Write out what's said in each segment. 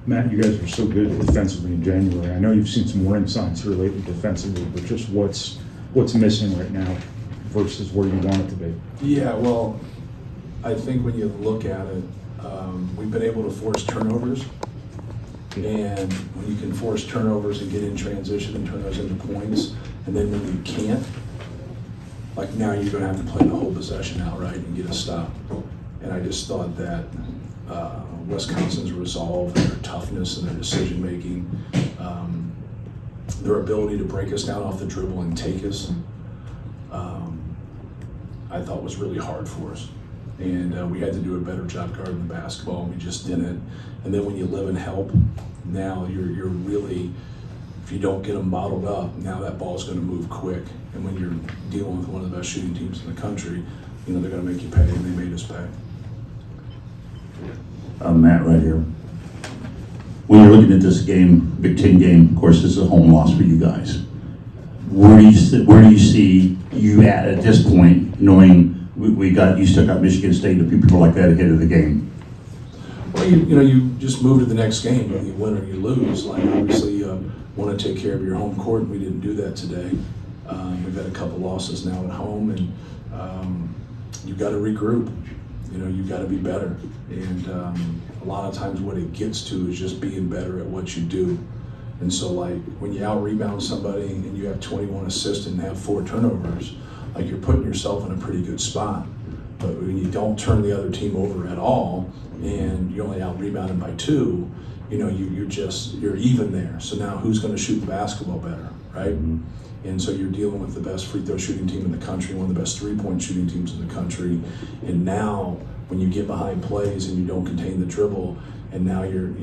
Matt, you guys were so good defensively in January. I know you've seen some warning signs here lately defensively, but just what's missing right now versus where you want it to be? Yeah, well, I think when you look at it, we've been able to force turnovers. And when you can force turnovers and get in transition and turn those into points, and then when you can't, like now you're going to have to play the whole possession outright and get a stop. And I just thought that Wisconsin's resolve, their toughness, and their decision making, their ability to break us down off the dribble and take us, I thought was really hard for us. And we had to do a better job guarding the basketball, and we just didn't. And then when you live in help, now you're really, if you don't get them bottled up, now that ball's going to move quick. And when you're dealing with one of the best shooting teams in the country, you know, they're going to make you pay, and they made us pay. Matt, right here. When you're looking at this game, Big Ten game, of course, this is a home loss for you guys. Where do you see you at this point, knowing you still got Michigan State and a few people like that ahead of the game? Well, you just move to the next game. You win or you lose. Like, obviously, you want to take care of your home court, and we didn't do that today. We've had a couple losses now at home, and you've got to regroup. You know, you've got to be better. And a lot of times what it gets to is just being better at what you do. And so, like, when you out-rebound somebody and you have 21 assists and have 4 turnovers, like, you're putting yourself in a pretty good spot. But when you don't turn the other team over at all and you only out-rebounded by 2, you know, you're even there. So now who's going to shoot the basketball better, right? Mm-hmm. And so you're dealing with the best free throw shooting team in the country, one of the best three-point shooting teams in the country. And now when you get behind plays and you don't contain the dribble, and now you're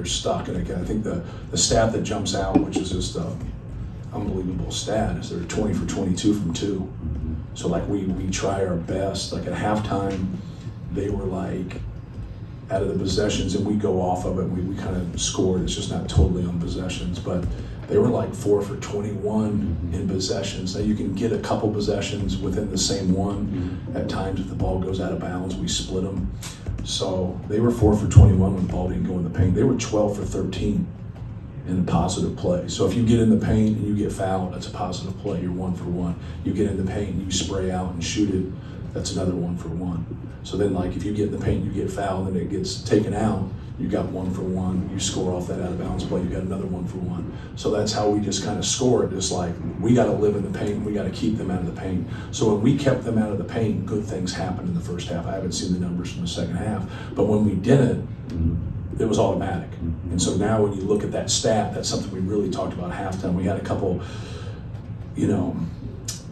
stuck. And again, I think the stat that jumps out, which is just unbelievable stat, is they're 20 for 22 from 2. So like we try our best. Like at halftime, they were like out of the possessions, and we go off of it. We kind of scored. It's just not totally on possessions, but they were like 4 for 21 in possessions. Now you can get a couple possessions within the same one. At times, if the ball goes out of bounds, we split them. So they were 4 for 21 when the ball didn't go in the paint. They were 12 for 13 in a positive play. So if you get in the paint and you get fouled, that's a positive play. You're 1 for 1. You get in the paint and you spray out and shoot it, that's another 1 for 1. So then, like, if you get in the paint and you get fouled and it gets taken out, you got 1 for 1. You score off that out of bounds play, you got another 1 for 1. So that's how we just kind of score it. Just like, we got to live in the paint, we got to keep them out of the paint. So when we kept them out of the paint, good things happened in the first half. I haven't seen the numbers from the second half, but when we didn't, it was automatic. And so now when you look at that stat, that's something we really talked about at halftime. We had a couple,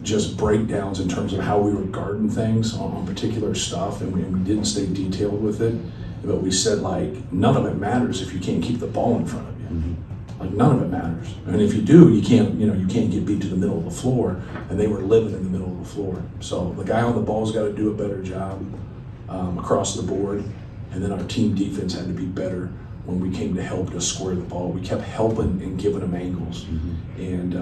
just breakdowns in terms of how we were guarding things on particular stuff, and we didn't stay detailed with it. But we said, like, none of it matters if you can't keep the ball in front of you. Like, none of it matters. And if you do, you can't get beat to the middle of the floor. And they were living in the middle of the floor. So the guy on the ball's got to do a better job across the board. And then our team defense had to be better when we came to help to square the ball. We kept helping and giving them angles. And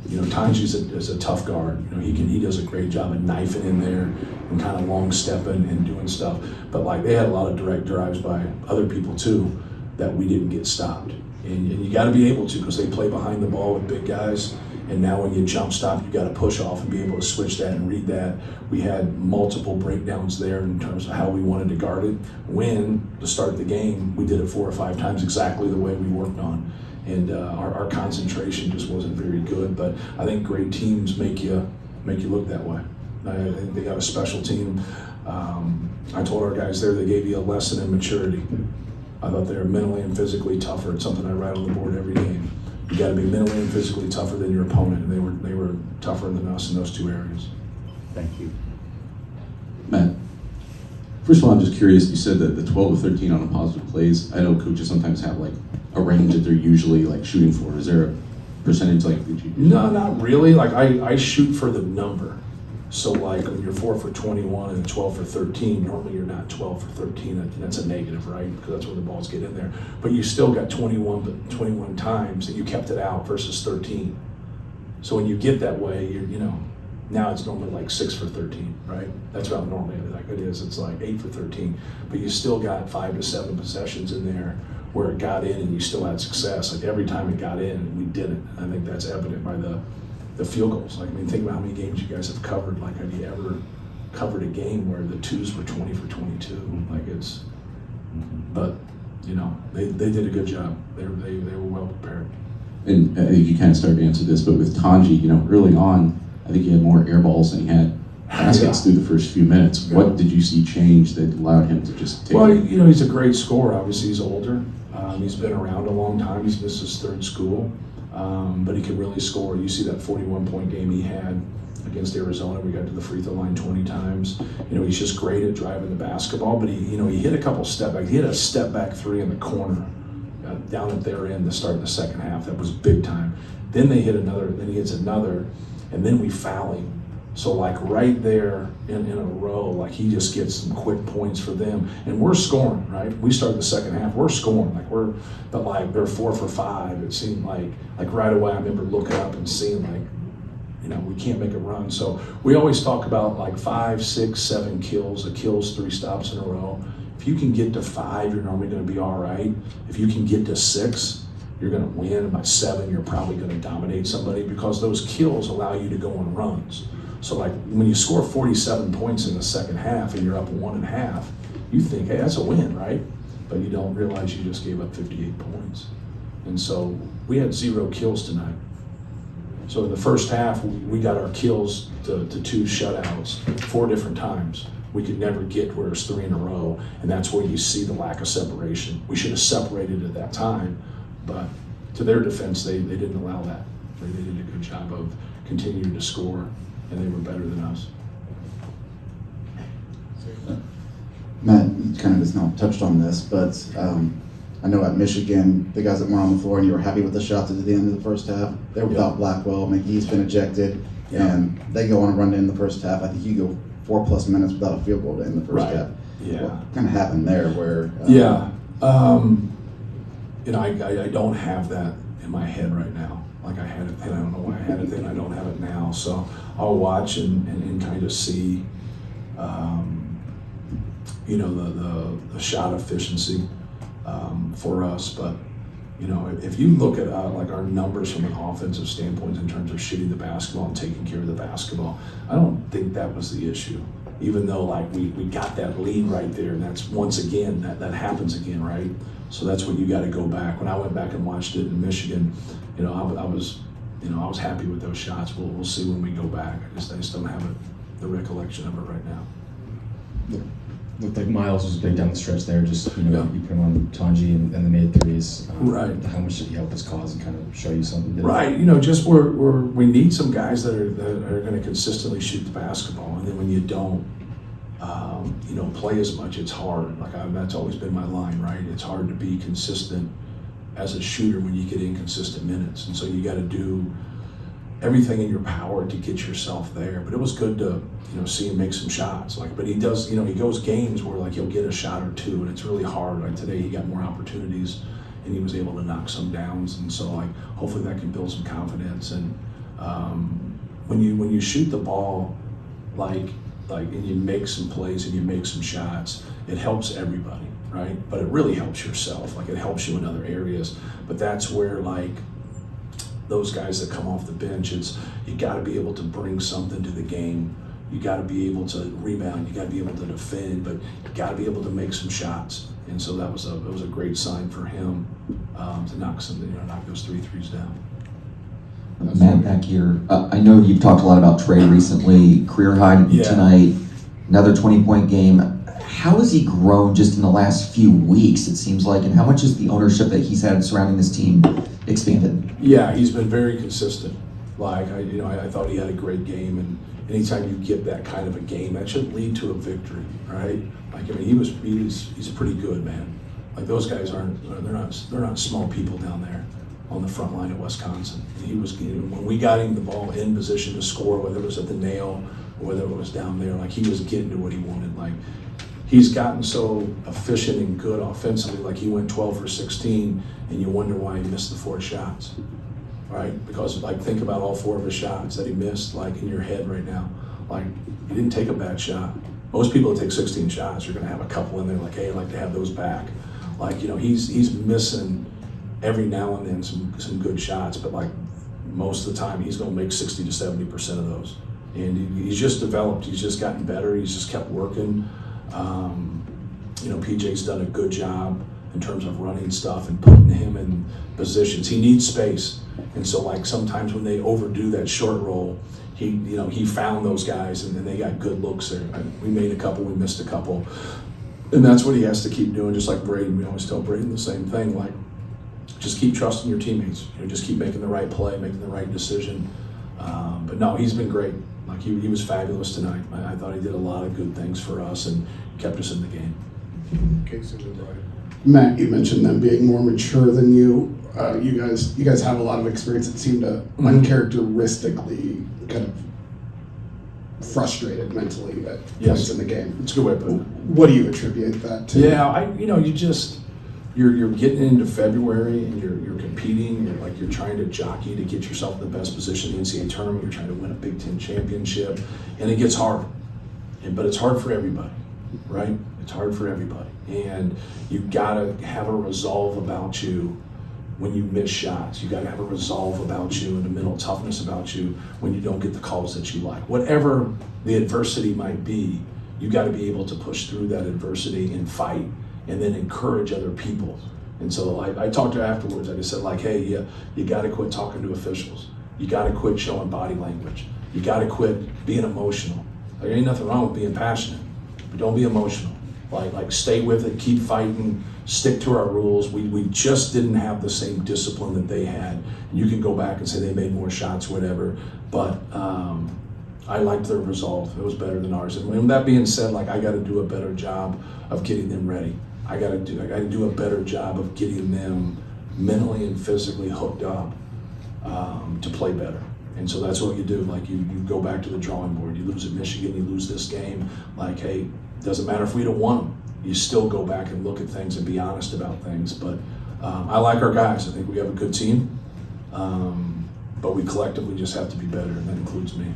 Tanji is a tough guard. He does a great job of knifing in there and kind of long stepping and doing stuff. But like, they had a lot of direct drives by other people too that we didn't get stopped. And you got to be able to, because they play behind the ball with big guys. And now when you jump stop, you got to push off and be able to switch that and read that. We had multiple breakdowns there in terms of how we wanted to guard it. When, to start the game, we did it 4 or 5 times exactly the way we worked on. And our concentration just wasn't very good. But I think great teams make you look that way. I think they got a special team. I told our guys there, they gave you a lesson in maturity. I thought they were mentally and physically tougher. It's something I write on the board every game. You got to be mentally and physically tougher than your opponent, and they were tougher than us in those 2 areas. Thank you. Matt, first of all, I'm just curious, you said that the 12 to 13 on positive plays, I know coaches sometimes have like a range that they're usually like shooting for. Is there a percentage like that you? No, not really. Like I shoot for the number. So like when you're 4 for 21 and 12 for 13, normally you're not 12 for 13. That's a negative, right? Because that's where the balls get in there. But you still got 21 times that you kept it out versus 13. So when you get that way, Now it's normally like 6 for 13, right? That's about normally like it is. It's like 8 for 13, but you still got 5 to 7 possessions in there where it got in and you still had success. Like every time it got in, we didn't. I think that's evident by the field goals. Like, I mean, think about how many games you guys have covered. Like, have you ever covered a game where the twos were 20 for 22? Like it's, but you know, they did a good job. They were well prepared. And I think you kind of started to answer this, but with Tanji, you know, early on, I think he had more air balls than he had baskets through the first few minutes. Yeah. What did you see change that allowed him to just take Well, it? you know, he's a great scorer. Obviously, he's older. He's been around a long time. He's missed his third school, but he can really score. You see that 41-point game he had against Arizona. We got to the free throw line 20 times. You know, he's just great at driving the basketball. But he hit a couple step back. He hit a step back three in the corner down at their end to start the second half. That was big time. Then they hit another. Then he hits another, and then we foul him. So like right there in a row, like he just gets some quick points for them, and we're scoring, right? We start the second half, we're scoring, but like they're 4 for 5. It seemed like right away I remember looking up and seeing like, you know, we can't make a run. So we always talk about like 5, 6, 7 kills. A kill's 3 stops in a row. If you can get to 5, you're normally going to be all right. If you can get to 6, you're going to win. By 7, you're probably going to dominate somebody because those kills allow you to go on runs. So like when you score 47 points in the second half and you're up 1.5, you think, hey, that's a win, right? But you don't realize you just gave up 58 points. And so we had 0 kills tonight. So in the first half, we got our kills to 2 shutouts 4 different times. We could never get where it's 3 in a row, and that's where you see the lack of separation. We should have separated at that time, but to their defense, they didn't allow that. They did a good job of continuing to score, and they were better than us. Matt, you kind of just now touched on this, but I know at Michigan, the guys that were on the floor and you were happy with the shots at the end of the first half, they were without Blackwell. McGee's been ejected, and they go on a run in the first half. I think you go 4+ minutes without a field goal to end the first half. Yeah. What kind of happened there where... You know, I don't have that in my head right now. Like I had it then, I don't know why I had it then, I don't have it now. So I'll watch and kind of see, you know, the shot efficiency for us. But, you know, if you look at like our numbers from an offensive standpoint in terms of shooting the basketball and taking care of the basketball, I don't think that was the issue. Even though like we got that lead right there, and that's once again, that happens again, right? So that's what you got to go back. When I went back and watched it in Michigan, you know, I was happy with those shots. We'll see when we go back. I just don't have the recollection of it right now. Looked like Miles was big down the stretch there. Just, you know, you put him on Tanji and the made threes. Right. How much did he help his cause and kind of show you something? Right. You know, just we need some guys that are going to consistently shoot the basketball, and then when you don't, you know, play as much, it's hard. Like that's always been my line, right? It's hard to be consistent as a shooter when you get inconsistent minutes, and so you got to do everything in your power to get yourself there. But it was good to, you know, see him make some shots. Like, but he does, you know, he goes games where like he'll get a shot or 2, and it's really hard. Like today, he got more opportunities, and he was able to knock some downs, and so like hopefully that can build some confidence. And when you shoot the ball, like and you make some plays and you make some shots, it helps everybody, right? But it really helps yourself. Like it helps you in other areas. But that's where like those guys that come off the bench, you got to be able to bring something to the game. You got to be able to rebound. You got to be able to defend, but you got to be able to make some shots. And so that was a great sign for him to knock those 3 threes down. Matt, back here. I know you've talked a lot about Trey recently, career high tonight, another 20-point game. How has he grown just in the last few weeks, it seems like, and how much is the ownership that he's had surrounding this team expanded? Yeah, he's been very consistent. Like, I thought he had a great game, and anytime you get that kind of a game, that should lead to a victory, right? Like, I mean, he's pretty good, man. Like, those guys they're not small people down there on the front line at Wisconsin. He was, when we got him the ball in position to score, whether it was at the nail or whether it was down there, like he was getting to what he wanted. Like he's gotten so efficient and good offensively, like he went 12 for 16, and you wonder why he missed the 4 shots. right? Because like think about all 4 of his shots that he missed, like in your head right now. Like he didn't take a bad shot. Most people that take 16 shots, you're gonna have a couple in there like, hey, I'd like to have those back. Like, you know, he's missing every now and then some good shots, but like most of the time he's gonna make 60 to 70% of those. And he's just developed, he's just gotten better, he's just kept working. You know, PJ's done a good job in terms of running stuff and putting him in positions. He needs space. And so like sometimes when they overdo that short roll, he found those guys and then they got good looks there. We made a couple, we missed a couple. And that's what he has to keep doing, just like Braden. We always tell Braden the same thing, like just keep trusting your teammates. You know, just keep making the right play, making the right decision. But no, he's been great. Like he was fabulous tonight. I thought he did a lot of good things for us and kept us in the game. Matt, you mentioned them being more mature than you. You guys have a lot of experience that seem to uncharacteristically kind of frustrated mentally at points in the game. It's a good way to put it. What do you attribute that to? Yeah, you're getting into February and you're competing. You're trying to jockey to get yourself in the best position in the NCAA tournament. You're trying to win a Big Ten championship, and it gets hard. But it's hard for everybody, right? It's hard for everybody, and you gotta have a resolve about you when you miss shots. You gotta have a resolve about you and a mental toughness about you when you don't get the calls that you like. Whatever the adversity might be, you gotta be able to push through that adversity and fight, and then encourage other people. And so I talked to her afterwards. I just said like, hey, you gotta quit talking to officials. You gotta quit showing body language. You gotta quit being emotional. There ain't nothing wrong with being passionate, but don't be emotional. Like stay with it, keep fighting, stick to our rules. We just didn't have the same discipline that they had. And you can go back and say they made more shots, whatever, but I liked their resolve. It was better than ours. And with that being said, like I gotta do a better job of getting them ready. I gotta do a better job of getting them mentally and physically hooked up to play better. And so that's what you do. Like you go back to the drawing board. You lose at Michigan, you lose this game. Like, hey, doesn't matter if we'd have won. You still go back and look at things and be honest about things. But I like our guys. I think we have a good team. But we collectively just have to be better, and that includes me.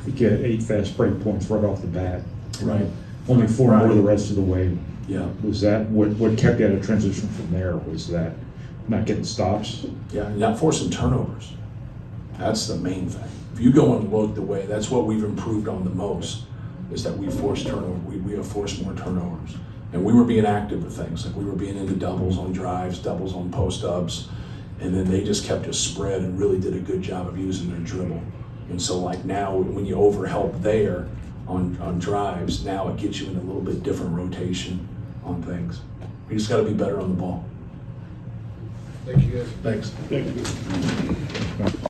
We get 8 fast break points right off the bat. Right. Only 4 Right. more the rest of the way. Yeah. Was that what kept you at a transition from there? Was that not getting stops? Yeah, not forcing turnovers. That's the main thing. If you go and look the way, that's what we've improved on the most, is that we force turnover. We have forced more turnovers. And we were being active with things. Like we were being into doubles on drives, doubles on post-ups, and then they just kept us spread and really did a good job of using their dribble. And so like now when you overhelp there on drives, now it gets you in a little bit different rotation on things. We just gotta be better on the ball. Thank you guys. Thanks. Thank you.